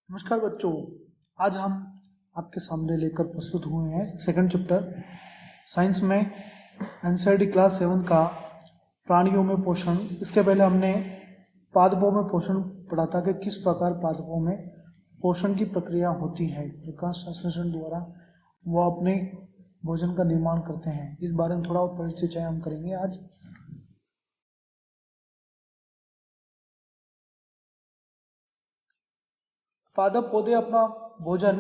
नमस्कार बच्चों। आज हम आपके सामने लेकर प्रस्तुत हुए हैं सेकंड चैप्टर साइंस में एनसीईआरटी क्लास 7 का प्राणियों में पोषण। इसके पहले हमने पादपों में पोषण पढ़ा था कि किस प्रकार पादपों में पोषण की प्रक्रिया होती है। प्रकाश संश्लेषण द्वारा वो अपने भोजन का निर्माण करते हैं। इस बारे में थोड़ा और परिचय हम करेंगे आज। पादप पौधे अपना भोजन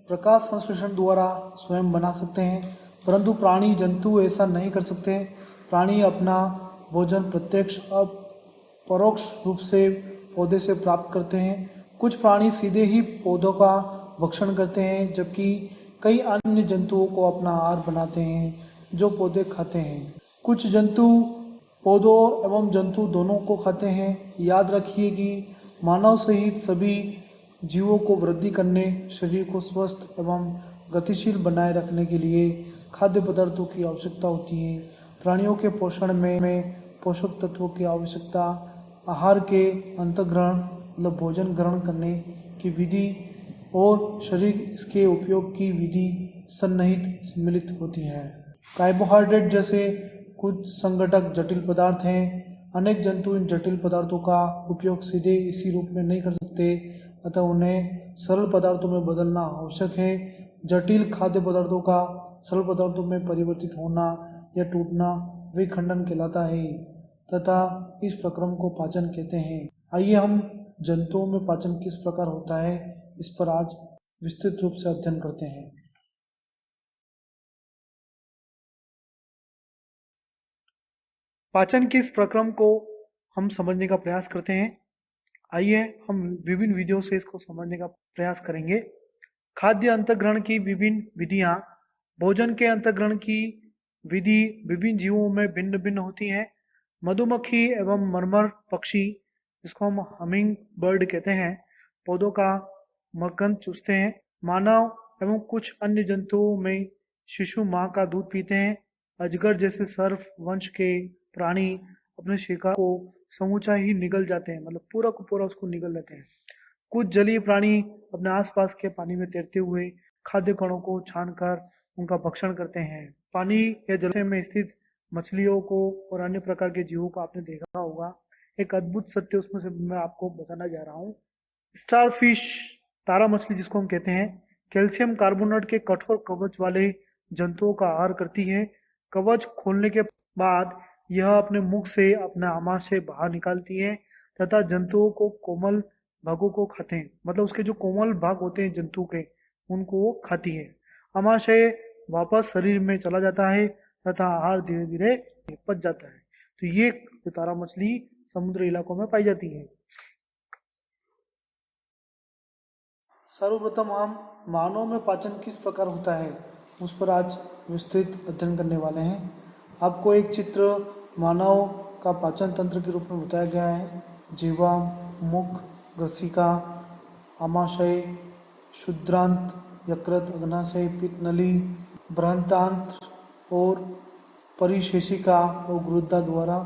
प्रकाश संश्लेषण द्वारा स्वयं बना सकते हैं, परंतु प्राणी जंतु ऐसा नहीं कर सकते। प्राणी अपना भोजन प्रत्यक्ष और परोक्ष रूप से पौधे से प्राप्त करते हैं। कुछ प्राणी सीधे ही पौधों का भक्षण करते हैं, जबकि कई अन्य जंतुओं को अपना आहार बनाते हैं जो पौधे खाते हैं। कुछ जंतु पौधों एवं जंतु दोनों को खाते हैं। याद रखिए कि मानव सहित सभी जीवों को वृद्धि करने, शरीर को स्वस्थ एवं गतिशील बनाए रखने के लिए खाद्य पदार्थों की आवश्यकता होती है। प्राणियों के पोषण में पोषक तत्वों की आवश्यकता आहार के अंतर्ग्रहण मतलब भोजन ग्रहण करने की विधि और शरीर इसके उपयोग की विधि सन्निहित सम्मिलित होती है। कार्बोहाइड्रेट जैसे कुछ संघटक जटिल पदार्थ हैं। अनेक जंतु इन जटिल पदार्थों का उपयोग सीधे इसी रूप में नहीं कर सकते, अतः उन्हें सरल पदार्थों में बदलना आवश्यक है। जटिल खाद्य पदार्थों का सरल पदार्थों में परिवर्तित होना या टूटना विखंडन कहलाता है तथा इस प्रक्रम को पाचन कहते हैं। आइए हम जंतुओं में पाचन किस प्रकार होता है इस पर आज विस्तृत रूप से अध्ययन करते हैं। पाचन के इस प्रक्रम को हम समझने का प्रयास करते हैं। आइए हम विभिन्न विधियों से इसको समझने का प्रयास करेंगे। खाद्य अंतर्ग्रहण की विभिन्न विधियां। भोजन के अंतर्ग्रहण की विधि विभिन्न जीवों में भिन्न भिन्न होती हैं। मधुमक्खी एवं मरमर पक्षी, जिसको हम हमिंग बर्ड कहते हैं, पौधों का मकरंद चूसते हैं। मानव एवं कुछ अन्य जंतुओं में शिशु माँ का दूध पीते हैं। अजगर जैसे सर्प वंश के प्राणी अपने शिकार को समूचा ही निगल जाते हैं, मतलब पूरा को पूरा उसको निगल लेते हैं। कुछ जलीय प्राणी अपने आसपास के पानी में तैरते हुए खाद्य कणों को छानकर उनका भक्षण करते हैं। पानी या जलाशय में स्थित मछलियों को और अन्य प्रकार के जीवों को आपने देखा होगा। एक अद्भुत सत्य उसमें से मैं आपको बताना जा रहा हूँ। स्टारफिश, तारा मछली जिसको हम कहते हैं, कैल्शियम कार्बोनेट के कठोर कवच वाले जंतुओं का आहार करती है। कवच खोलने के बाद यह अपने मुख से अपना आमाशय बाहर निकालती है तथा जंतुओं को कोमल भागों को खाते हैं, मतलब उसके जो कोमल भाग होते हैं जंतु के, उनको वो खाती है। आमाशय वापस शरीर में चला जाता है तथा आहार धीरे धीरे पच जाता है। तो ये तारा मछली समुद्री इलाकों में पाई जाती है। सर्वप्रथम हम मानव में पाचन किस प्रकार होता है उस पर आज विस्तृत अध्ययन करने वाले हैं। आपको एक चित्र मानव का पाचन तंत्र के रूप में बताया गया है। जीवा, मुख, ग्रसिका, आमाशय, क्षुद्रांत, यकृत, अग्नाशय, पित्त नली, बृहदांत्र और परिशेषिका और गुरुद्वार द्वारा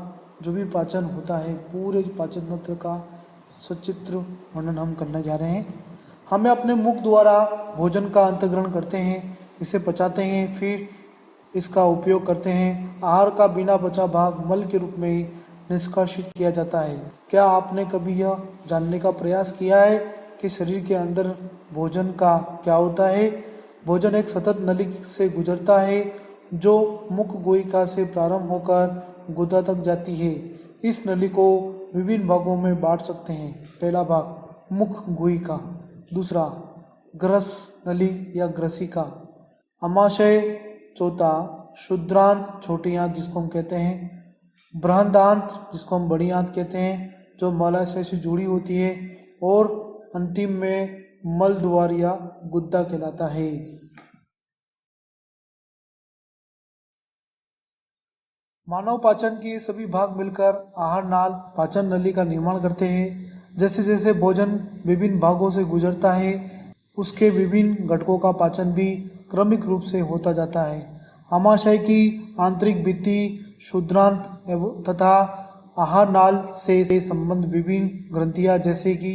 जो भी पाचन होता है, पूरे पाचन तंत्र का सचित्र वर्णन हम करने जा रहे हैं। हमें अपने मुख द्वारा भोजन का अंतर्ग्रहण करते हैं, इसे पचाते हैं, फिर इसका उपयोग करते हैं। आहार का बिना बचा भाग मल के रूप में निष्कासित किया जाता है। क्या आपने कभी यह जानने का प्रयास किया है कि शरीर के अंदर भोजन का क्या होता है? भोजन एक सतत नली से गुजरता है जो मुख गुहिका से प्रारंभ होकर गुदा तक जाती है। इस नली को विभिन्न भागों में बांट सकते हैं। पहला भाग मुख गुहिका, दूसरा ग्रस नली या ग्रसिका, आमाशय, चौथा क्षुद्रांत छोटी आंत जिसको हम कहते हैं, बृहदांत जिसको हम बड़ी आंत कहते हैं जो मलाशय से जुड़ी होती है, और अंतिम में मल द्वार या गुद्दा कहलाता है। मानव पाचन के सभी भाग मिलकर आहार नाल पाचन नली का निर्माण करते हैं। जैसे जैसे भोजन विभिन्न भागों से गुजरता है, उसके विभिन्न घटकों का पाचन भी क्रमिक रूप से होता जाता है। आमाशय की आंतरिक भित्ति, क्षुद्रांत तथा आहार नाल से संबंध विभिन्न ग्रंथियां जैसे कि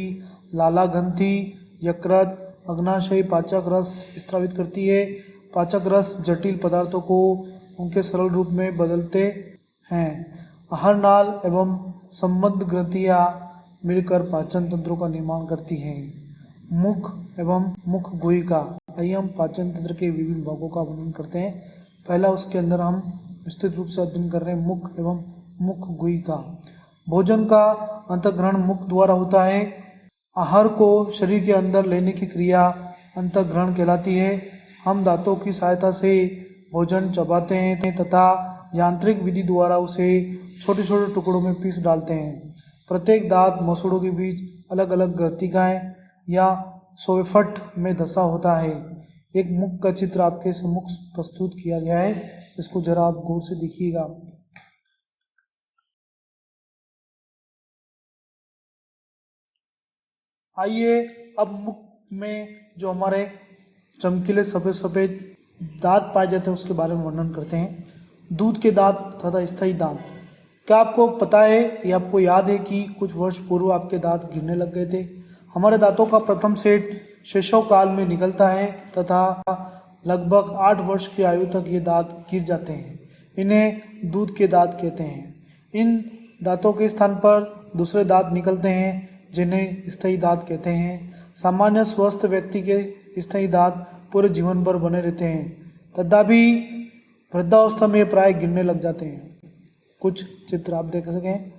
लाला ग्रंथि, यकृत, अग्नाशय पाचक रस स्रावित करती है। पाचक रस जटिल पदार्थों को उनके सरल रूप में बदलते हैं। आहार नाल एवं संबद्ध ग्रंथियाँ मिलकर पाचन तंत्रों का निर्माण करती हैं। मुख एवं मुख गुहिका, आइए हम पाचन तंत्र के विभिन्न भागों का वर्णन करते हैं। पहला उसके अंदर हम विस्तृत रूप से अध्ययन कर रहे हैं मुख एवं मुख गुहिका। भोजन का अंतःग्रहण मुख द्वारा होता है। आहार को शरीर के अंदर लेने की क्रिया अंतःग्रहण कहलाती है। हम दांतों की सहायता से भोजन चबाते हैं तथा यांत्रिक विधि द्वारा उसे छोटे छोटे टुकड़ों में पीस डालते हैं। प्रत्येक दांत मसूड़ों के बीच अलग अलग ग्रंथिकाएं या सोएफट में धंसा होता है। एक मुख का चित्र आपके सम्मुख प्रस्तुत किया गया है, इसको जरा आप गौर से देखिएगा। आइए अब मुख में जो हमारे चमकीले सफ़ेद सफ़ेद दांत पाए जाते हैं उसके बारे में वर्णन करते हैं। दूध के दांत तथा स्थायी दांत। क्या आपको पता है या आपको याद है कि कुछ वर्ष पूर्व आपके दांत गिरने लग गए थे? हमारे दांतों का प्रथम सेट शैशव काल में निकलता है तथा लगभग 8 वर्ष की आयु तक ये दांत गिर जाते हैं। इन्हें दूध के दांत कहते हैं। इन दांतों के स्थान पर दूसरे दांत निकलते हैं जिन्हें स्थायी दांत कहते हैं। सामान्य स्वस्थ व्यक्ति के स्थायी दांत पूरे जीवन भर बने रहते हैं, तथापि वृद्धावस्था में प्राय गिरने लग जाते हैं। कुछ चित्र आप देख सकें।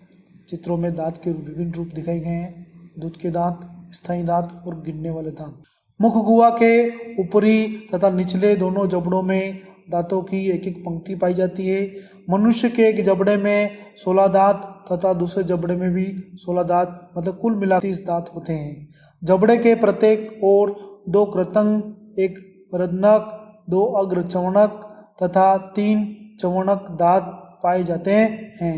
चित्रों में दांत के विभिन्न रूप दिखाए गए हैं। दूध के दांत, स्थायी दांत और गिरने वाले दांत। मुख गुहा के ऊपरी तथा निचले दोनों जबड़ों में दांतों की एक एक पंक्ति पाई जाती है। मनुष्य के एक जबड़े में 16 दांत तथा दूसरे जबड़े में भी 16 दांत, मतलब कुल मिलाकर 30 दांत होते हैं। जबड़े के प्रत्येक ओर 2 कृतंक, 1 रदनक, 2 अग्र चवणक तथा 3 चवणक दांत पाए जाते हैं।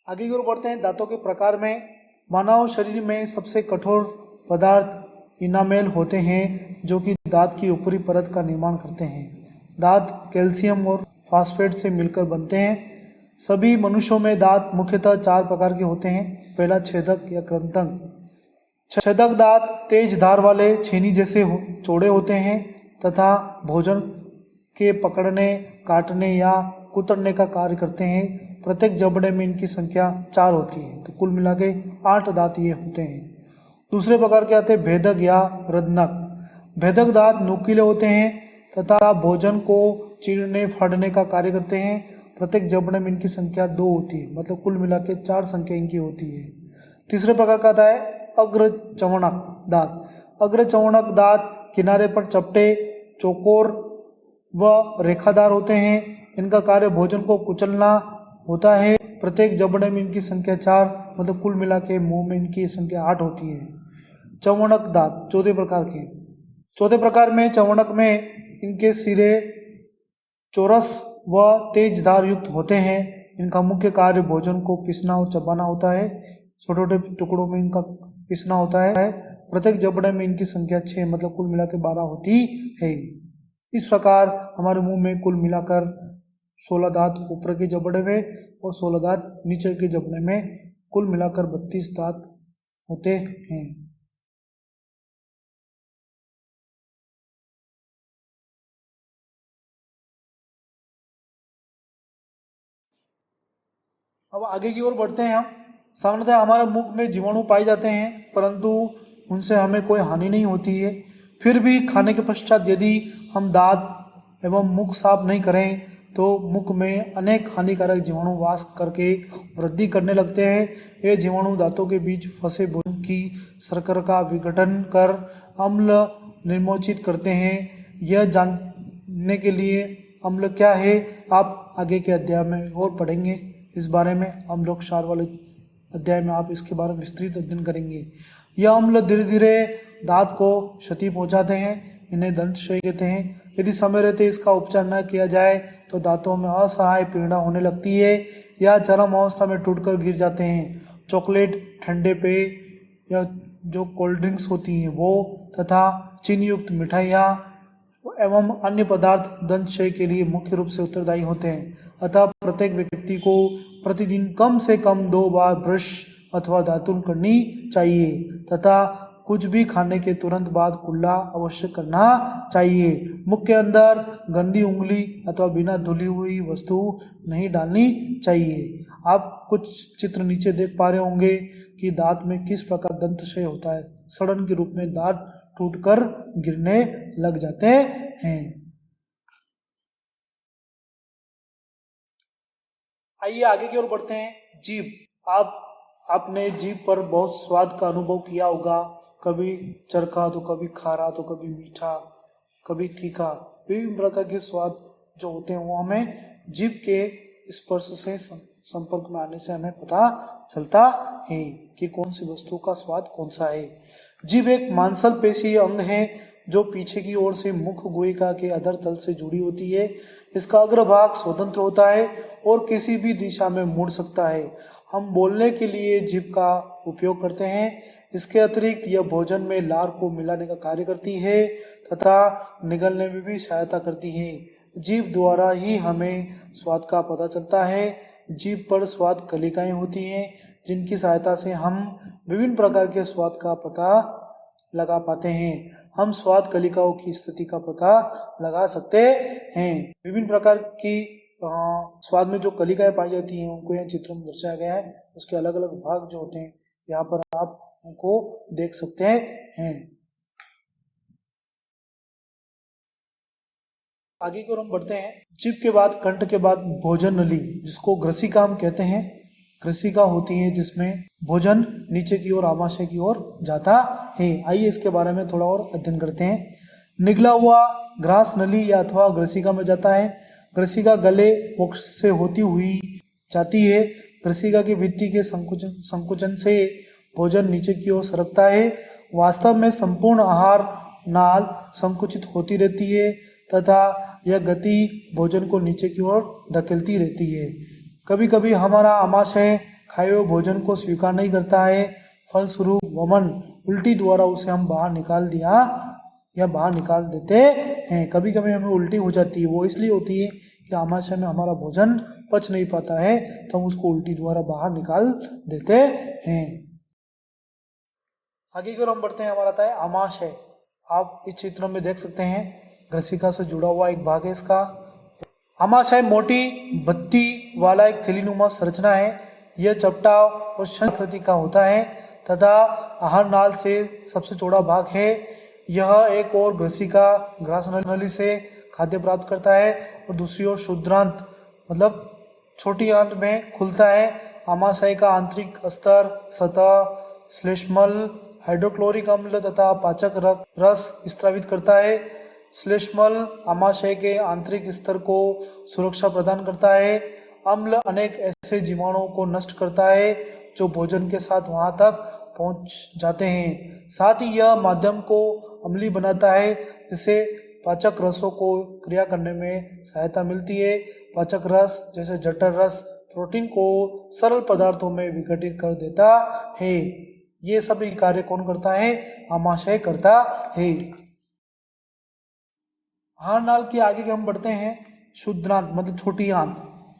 आगे की ओर बढ़ते हैं। दांतों के प्रकार में मानव शरीर में सबसे कठोर पदार्थ इनामेल होते हैं जो कि दांत की ऊपरी परत का निर्माण करते हैं। दांत कैल्शियम और फास्फेट से मिलकर बनते हैं। सभी मनुष्यों में दांत मुख्यतः 4 प्रकार के होते हैं। पहला छेदक या कृंतक। छेदक दांत तेज धार वाले छेनी जैसे चौड़े होते हैं तथा भोजन के पकड़ने, काटने या कुतरने का कार्य करते हैं। प्रत्येक जबड़े में इनकी संख्या 4 होती है, तो कुल मिला के 8 दांत ये होते हैं। दूसरे प्रकार के आते हैं भेदक या रदनक। भेदक दांत नुकीले होते हैं तथा भोजन को चीरने फाड़ने का कार्य करते हैं। प्रत्येक जबड़े में इनकी संख्या 2 होती है, मतलब कुल मिला के 4 संख्या इनकी होती है। तीसरे प्रकार का आता है अग्र चवणक दांत। अग्र चवणक दांत किनारे पर चपटे, चौकोर व रेखादार होते हैं। इनका कार्य भोजन को कुचलना होता है। प्रत्येक जबड़े में इनकी संख्या 4, मतलब कुल मिला के मुंह में इनकी संख्या 8 होती है। चवणक दांत चौथे प्रकार के। चौथे प्रकार में चवणक में इनके सिरे चौरस व तेज धार युक्त होते हैं। इनका मुख्य कार्य भोजन को पीसना और चबाना होता है। छोटे छोटे टुकड़ों में इनका पीसना होता है। प्रत्येक जबड़े में इनकी संख्या 6, मतलब कुल मिला के 12 होती है। इस प्रकार हमारे मुंह में कुल मिलाकर 16 दांत ऊपर के जबड़े में और 16 दांत नीचे के जबड़े में, कुल मिलाकर 32 दांत होते हैं। अब आगे की ओर बढ़ते हैं हम। सामान्यतः हमारे मुख में जीवाणु पाए जाते हैं, परंतु उनसे हमें कोई हानि नहीं होती है। फिर भी खाने के पश्चात यदि हम दांत एवं मुख साफ नहीं करें तो मुख में अनेक हानिकारक जीवाणु वास करके वृद्धि करने लगते हैं। ये जीवाणु दांतों के बीच फंसे भोजन की शर्करा का विघटन कर अम्ल निर्मोचित करते हैं। यह जानने के लिए अम्ल क्या है आप आगे के अध्याय में और पढ़ेंगे। इस बारे में अम्ल क्षार वाले अध्याय में आप इसके बारे में विस्तृत अध्ययन करेंगे। यह अम्ल धीरे धीरे दांत को क्षति पहुंचाते हैं। इन्हें दंतक्षय कहते हैं। यदि समय रहते इसका उपचार न किया जाए तो दांतों में असहाय पीड़ा होने लगती है या चरम अवस्था में टूटकर गिर जाते हैं। चॉकलेट, ठंडे पेय या जो कोल्ड ड्रिंक्स होती हैं वो तथा चीनी युक्त मिठाइयाँ एवं अन्य पदार्थ दंतक्षय के लिए मुख्य रूप से उत्तरदायी होते हैं। अतः प्रत्येक व्यक्ति को प्रतिदिन कम से कम 2 बार ब्रश अथवा दातुन करनी चाहिए तथा कुछ भी खाने के तुरंत बाद कुल्ला अवश्य करना चाहिए। मुख के अंदर गंदी उंगली अथवा बिना धुली हुई वस्तु नहीं डालनी चाहिए। आप कुछ चित्र नीचे देख पा रहे होंगे कि दांत में किस प्रकार दंतक्षय होता है। सड़न के रूप में दांत टूटकर गिरने लग जाते हैं। आइए आगे की ओर बढ़ते हैं। जीभ। आपने जीभ पर बहुत स्वाद का अनुभव किया होगा। कभी चरखा तो कभी खारा तो कभी मीठा कभी तीखा, विभिन्न प्रकार के स्वाद जो होते हैं वो हमें जीभ के स्पर्श से संपर्क में आने से हमें पता चलता है कि कौन सी वस्तु का स्वाद कौन सा है। जीभ एक मांसपेशीय अंग है जो पीछे की ओर से मुख गुहिका के अधर तल से जुड़ी होती है। इसका अग्रभाग स्वतंत्र होता है और किसी भी दिशा में मुड़ सकता है। हम बोलने के लिए जीभ का उपयोग करते हैं। इसके अतिरिक्त यह भोजन में लार को मिलाने का कार्य करती है तथा निगलने में भी सहायता करती है। जीभ द्वारा ही हमें स्वाद का पता चलता है। जीभ पर स्वाद कलिकाएं होती हैं जिनकी सहायता से हम विभिन्न प्रकार के स्वाद का पता लगा पाते हैं। हम स्वाद कलिकाओं की स्थिति का पता लगा सकते हैं। विभिन्न प्रकार की स्वाद में जो कलिकाएं पाई जाती हैं उनको यहाँ चित्र में दर्शाया गया है। उसके अलग अलग भाग जो होते हैं यहाँ पर आप उनको देख सकते हैं। आगे की ओर हम बढ़ते हैं। जीभ के बाद कंठ के बाद भोजन नली, जिसको ग्रसिका हम कहते हैं, ग्रसिका होती है जिसमें भोजन नीचे की ओर आमाशय की ओर जाता है। आइए इसके बारे में थोड़ा और अध्ययन करते हैं। निगला हुआ ग्रास नली या अथवा ग्रसिका में जाता है। ग्रसिका गले मोक्ष से होती हुई जाती है। ग्रसिका की भित्ति के संकुचन से भोजन नीचे की ओर सरकता है। वास्तव में संपूर्ण आहार नाल संकुचित होती रहती है तथा यह गति भोजन को नीचे की ओर धकेलती रहती है। कभी कभी हमारा आमाशय खाए हुए भोजन को स्वीकार नहीं करता है। फलस्वरूप वमन उल्टी द्वारा उसे हम बाहर निकाल देते हैं। कभी कभी हमें उल्टी हो जाती है, वो इसलिए होती है कि आमाशय में हमारा भोजन पच नहीं पाता है तो हम उसको उल्टी द्वारा बाहर निकाल देते हैं। आगे की ओर हम बढ़ते हैं। हमारा आता है आमाशय। आप इस चित्र में देख सकते हैं ग्रसिका से जुड़ा हुआ एक भाग है इसका। आमाशय मोटी बत्ती वाला एक थैलीनुमा संरचना है। यह चपटा और शंखाकृति का होता है तथा आहार नाल से सबसे चौड़ा भाग है। यह एक और ग्रसिका ग्रास नली से खाद्य प्राप्त करता है और दूसरी ओर शुद्रांत मतलब छोटी आंत में खुलता है। आमाशय का आंतरिक स्तर सतह श्लेष्मल हाइड्रोक्लोरिक अम्ल तथा पाचक रस स्त्रावित करता है। श्लेष्मल आमाशय के आंतरिक स्तर को सुरक्षा प्रदान करता है। अम्ल अनेक ऐसे जीवाणुओं को नष्ट करता है जो भोजन के साथ वहां तक पहुंच जाते हैं। साथ ही यह माध्यम को अम्लीय बनाता है जिससे पाचक रसों को क्रिया करने में सहायता मिलती है। पाचक रस जैसे जठर रस प्रोटीन को सरल पदार्थों में विघटित कर देता है। ये सभी कार्य कौन करता है? आमाशय करता है। आहार नाल के आगे हम बढ़ते हैं। शुद्रांत मतलब छोटी आंत।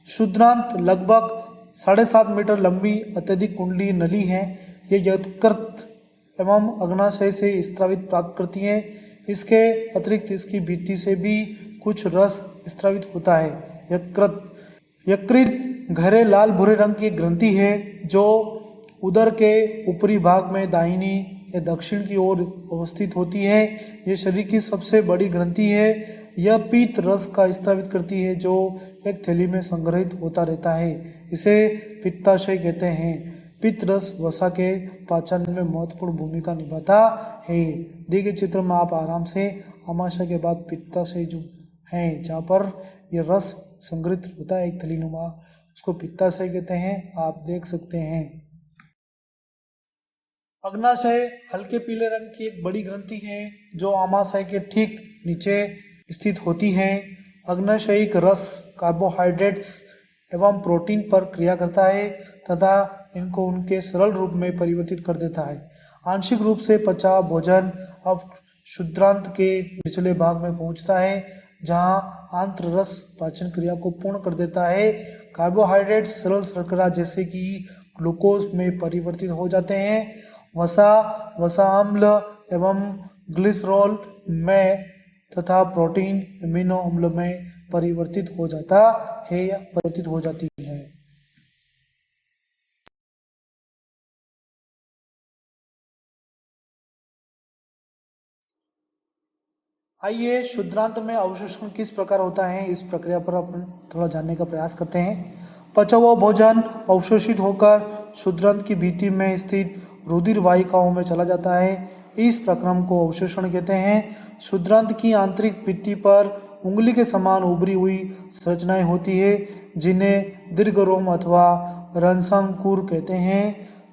शुद्रांत लगभग 7.5 मीटर लंबी अत्यधिक कुंडली नली है। ये यकृत एवं अग्नाशय से स्त्रावित प्राप्त करती है। इसके अतिरिक्त इसकी भित्ति से भी कुछ रस स्त्रावित होता है। यकृत गहरे लाल भूरे रंग की ग्रंथि है जो उदर के ऊपरी भाग में दाहिनी या दक्षिण की ओर अवस्थित होती है। यह शरीर की सबसे बड़ी ग्रंथि है। यह पीत रस का स्त्रावित करती है जो एक थैली में संग्रहित होता रहता है। इसे पित्ताशय कहते हैं। पित्त रस वसा के पाचन में महत्वपूर्ण भूमिका निभाता है। दिए गए चित्र में आप आराम से आमाशय के बाद पित्ताशय जो है जहाँ पर यह रस संग्रहित होता है एक थैलीनुमा, उसको पित्ताशय कहते हैं। आप देख सकते हैं। अग्नाशय हल्के पीले रंग की एक बड़ी ग्रंथि है जो आमाशय के ठीक नीचे स्थित होती है। अग्नाशयिक रस कार्बोहाइड्रेट्स एवं प्रोटीन पर क्रिया करता है तथा इनको उनके सरल रूप में परिवर्तित कर देता है। आंशिक रूप से पचा भोजन अब शुद्रांत के निचले भाग में पहुंचता है जहां आंत्र रस पाचन क्रिया को पूर्ण कर देता है। कार्बोहाइड्रेट सरल शर्करा जैसे कि ग्लूकोज में परिवर्तित हो जाते हैं। वसा वसा अम्ल एवं ग्लिसरॉल में तथा प्रोटीन एमिनो अम्ल में परिवर्तित हो जाता है या परिवर्तित हो जाती है। आइए शुद्धांत में अवशोषण किस प्रकार होता है इस प्रक्रिया पर अपन थोड़ा जानने का प्रयास करते हैं। पचा हुआ भोजन अवशोषित होकर शुद्धांत की भित्ति में स्थित रुधिर वाहिकाओं में चला जाता है। इस प्रक्रम को अवशोषण कहते हैं। शुद्धांत की आंतरिक भित्ति पर उंगली के समान उभरी हुई संरचनाएं होती है जिन्हें दीर्घरोम अथवा रंध्रांकुर कहते हैं।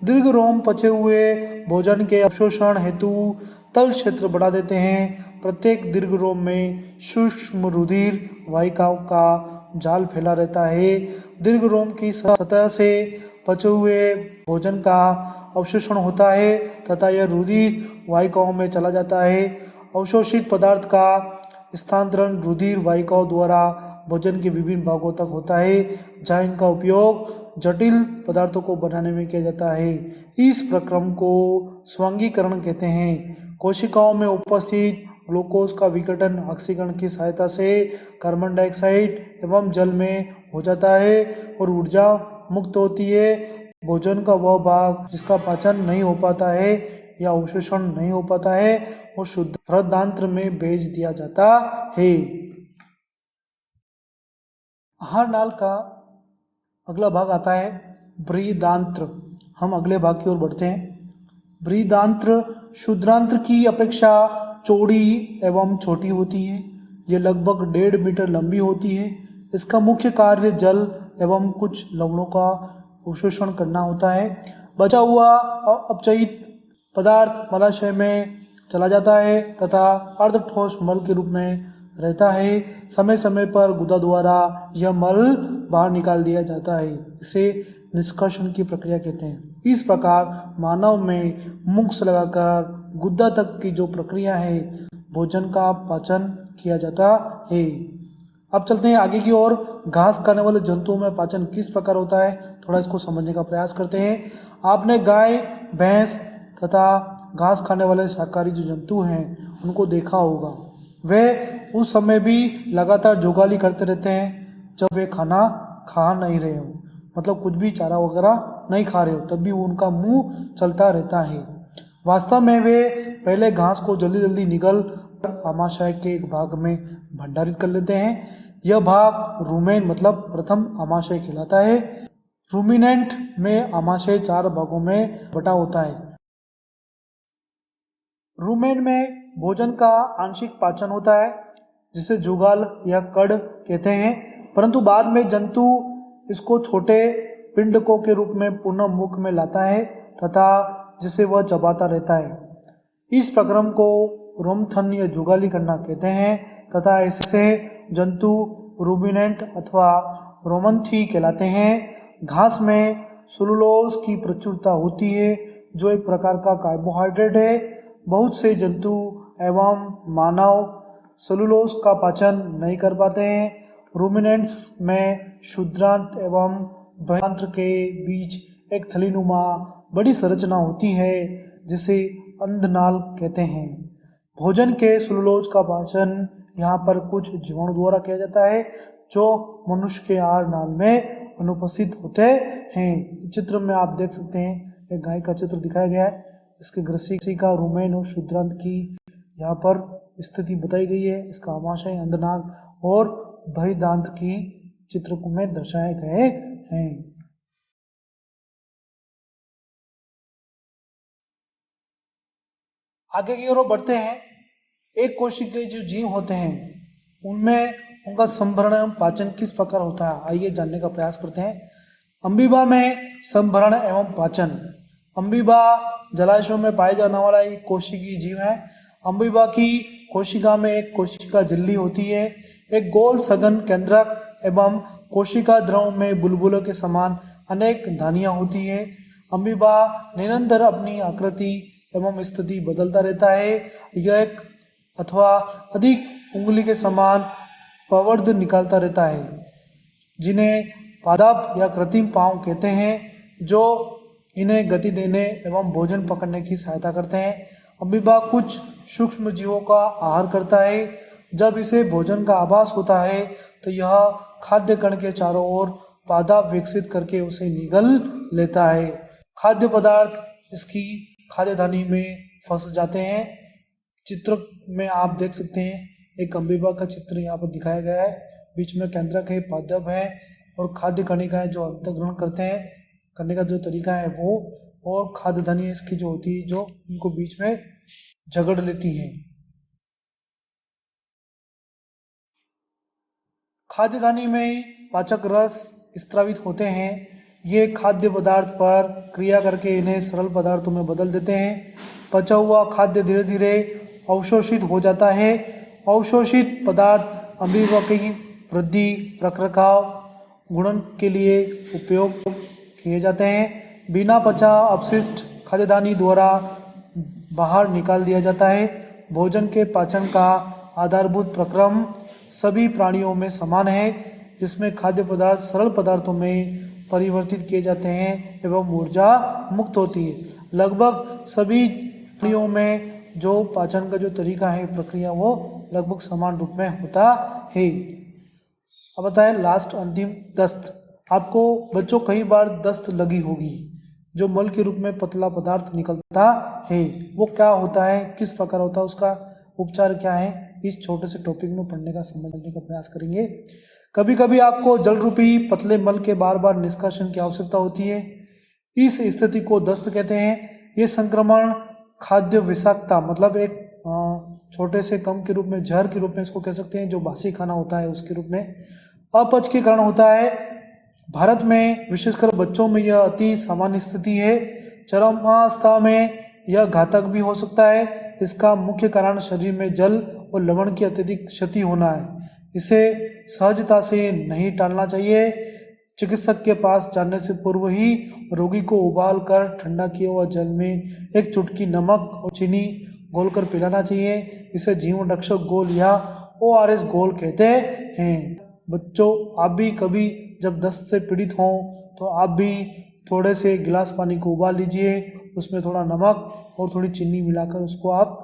दीर्घरोम पचे हुए भोजन के अवशोषण हेतु तल क्षेत्र बढ़ा देते हैं। प्रत्येक दीर्घरोम में सूक्ष्म रुधिर वाहिकाओं का जाल फैला रहता है। दीर्घरोम की सतह से पचे हुए भोजन का अवशोषण होता है तथा यह रुधिर वाहिकाओं में चला जाता है। अवशोषित पदार्थ का स्थानांतरण रुधिर वाहिकाओं द्वारा भोजन के विभिन्न भागों तक होता है जहाँ इनका उपयोग जटिल पदार्थों को बनाने में किया जाता है। इस प्रक्रम को स्वांगीकरण कहते हैं। कोशिकाओं में उपस्थित ग्लूकोज का विघटन ऑक्सीकरण की सहायता से कार्बन डाइऑक्साइड एवं जल में हो जाता है और ऊर्जा मुक्त होती है। भोजन का वह भाग जिसका पाचन नहीं हो पाता है या अवशोषण नहीं हो पाता है वो शुद्ध हृदयांत्र में भेज दिया जाता है। आहार नाल का अगला भाग आता है बृहदांत्र। हम अगले भाग की ओर बढ़ते हैं। बृहदांत्र शुद्धांत्र की अपेक्षा चौड़ी एवं छोटी होती है। यह लगभग 1.5 मीटर लंबी होती है। इसका मुख्य कार्य जल एवं कुछ लवणों का अवशोषण करना होता है। बचा हुआ अपचयित पदार्थ मलाशय में चला जाता है तथा अर्ध ठोस मल के रूप में रहता है। समय समय पर गुदा द्वारा यह मल बाहर निकाल दिया जाता है। इसे निष्कर्षण की प्रक्रिया कहते हैं। इस प्रकार मानव में मुख से लगाकर गुदा तक की जो प्रक्रिया है भोजन का पाचन किया जाता है। अब चलते हैं आगे की ओर। घास खाने वाले जंतुओं में पाचन किस प्रकार होता है थोड़ा इसको समझने का प्रयास करते हैं। आपने गाय भैंस तथा घास खाने वाले शाकाहारी जो जंतु हैं उनको देखा होगा। वे उस समय भी लगातार जुगाली करते रहते हैं जब वे खाना खा नहीं रहे हो, मतलब कुछ भी चारा वगैरह नहीं खा रहे हो, तब भी उनका मुंह चलता रहता है। वास्तव में वे पहले घास को जल्दी जल्दी निगल आमाशय के एक भाग में भंडारित कर लेते हैं। यह भाग रूमेन मतलब प्रथम आमाशय कहलाता है। रूमिनेंट में आमाशय 4 भागों में बटा होता है। रूमेन में भोजन का आंशिक पाचन होता है जिसे जुगाल या कड़ कहते हैं, परंतु बाद में जंतु इसको छोटे पिंडकों के रूप में पुनः मुख में लाता है तथा जिसे वह चबाता रहता है। इस प्रक्रम को रोमथन या जुगाली करना कहते हैं तथा ऐसे जंतु रूमिनेंट अथवा रोमंथी कहलाते हैं। घास में सेलुलोज की प्रचुरता होती है जो एक प्रकार का कार्बोहाइड्रेट है। बहुत से जंतु एवं मानव सेलुलोज का पाचन नहीं कर पाते हैं। रूमिनेंट्स में शुद्धांत एवं बृहदांत्र के बीच एक थलीनुमा बड़ी संरचना होती है जिसे अंधनाल कहते हैं। भोजन के सेलुलोज का पाचन यहाँ पर कुछ जीवाणु द्वारा किया जाता है जो मनुष्य के आहार नाल में अनुपस्थित होते हैं। चित्र में आप देख सकते हैं एक गाय का चित्र दिखाया गया है। इसके ग्रसिका रूमेन और शुद्धांत की यहाँ पर स्थिति बताई गई है। इसका आमाशय अंधनाल और बृहदांत्र की चित्र में दर्शाए गए हैं। आगे की ओर बढ़ते हैं। एक कोशिकीय जो जीव होते हैं उनमें उनका संभरण एवं पाचन किस प्रकार होता है आइए जानने का प्रयास करते हैं। अमीबा में संभरण एवं पाचन। अमीबा जलाशयों में पाए जाने वाला एक कोशिकीय जीव है। अमीबा की कोशिका में एक कोशिका झिल्ली होती है। एक गोल सघन केंद्रक एवं कोशिका द्रव में बुलबुलों के समान अनेक धानियां होती है। अमीबा निरंतर अपनी आकृति एवं स्थिति बदलता रहता है। यह एक अथवा अधिक उंगली के समान प्रवर्ध निकालता रहता है जिन्हें पादप या कृत्रिम पाँव कहते हैं, जो इन्हें गति देने एवं भोजन पकड़ने की सहायता करते हैं। अमीबा कुछ सूक्ष्म जीवों का आहार करता है। जब इसे भोजन का आभास होता है तो यह खाद्य कण के चारों ओर पादप विकसित करके उसे निगल लेता है। खाद्य पदार्थ इसकी खाद्यदानी में फंस जाते हैं। चित्र में आप देख सकते हैं, एक अमीबा का चित्र यहाँ पर दिखाया गया है। बीच में केंद्रक है, पादप है और खाद्य कणिका है जो अंतर्ग्रहण करते हैं, करने का जो तरीका है वो, और खाद्यदानी इसकी जो होती है जो इनको बीच में झगड़ लेती है। खाद्यदानी में पाचक रस स्त्रावित होते हैं। ये खाद्य पदार्थ पर क्रिया करके इन्हें सरल पदार्थों में बदल देते हैं। पचा हुआ खाद्य धीरे धीरे अवशोषित हो जाता है। अवशोषित पदार्थ अमीबा की वृद्धि, रखरखाव, गुणन के लिए उपयोग किए जाते हैं। बिना पचा अपशिष्ट खाद्यदानी द्वारा बाहर निकाल दिया जाता है। भोजन के पाचन का आधारभूत प्रक्रम सभी प्राणियों में समान है, जिसमें खाद्य पदार्थ सरल पदार्थों में परिवर्तित किए जाते हैं एवं ऊर्जा मुक्त होती है। लगभग सभी प्राणियों में जो पाचन का जो तरीका है, प्रक्रिया, वो लगभग समान रूप में होता है। अब बताएं लास्ट अंतिम, दस्त। आपको बच्चों कई बार दस्त लगी होगी, जो मल के रूप में पतला पदार्थ निकलता है। वो क्या होता है, किस प्रकार होता है, उसका उपचार क्या है, इस छोटे से टॉपिक में पढ़ने का समझने का प्रयास करेंगे। कभी कभी आपको जल रूपी पतले मल के बार बार निष्कासन की आवश्यकता होती है। इस स्थिति को दस्त कहते हैं। ये संक्रमण खाद्य विषाक्तता, मतलब एक छोटे से कम के रूप में, जहर के रूप में इसको कह सकते हैं, जो बासी खाना होता है उसके रूप में अपच के कारण होता है। भारत में विशेषकर बच्चों में यह अति सामान्य स्थिति है। चरमावस्था में यह घातक भी हो सकता है। इसका मुख्य कारण शरीर में जल और लवण की अत्यधिक क्षति होना है। इसे सहजता से नहीं टालना चाहिए। चिकित्सक के पास जाने से पूर्व ही रोगी को उबाल कर ठंडा किए हुए जल में एक चुटकी नमक और चीनी घोलकर पिलाना चाहिए। इसे जीवन रक्षक घोल या ORS घोल कहते हैं। बच्चों, आप भी कभी जब दस्त से पीड़ित हों तो आप भी थोड़े से गिलास पानी को उबाल लीजिए, उसमें थोड़ा नमक और थोड़ी चीनी मिलाकर उसको आप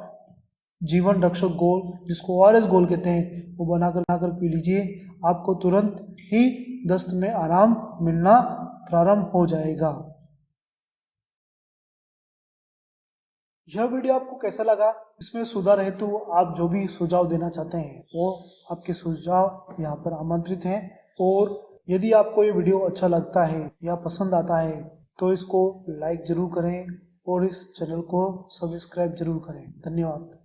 जीवन रक्षक घोल, जिसको ORS घोल कहते हैं, वो बनाकर पी लीजिए। आपको तुरंत ही दस्त में आराम मिलना प्रारंभ हो जाएगा। यह वीडियो आपको कैसा लगा, इसमें सुधार हेतु आप जो भी सुझाव देना चाहते हैं वो आपके सुझाव यहाँ पर आमंत्रित हैं। और यदि आपको ये वीडियो अच्छा लगता है या पसंद आता है तो इसको लाइक जरूर करें और इस चैनल को सब्सक्राइब जरूर करें। धन्यवाद।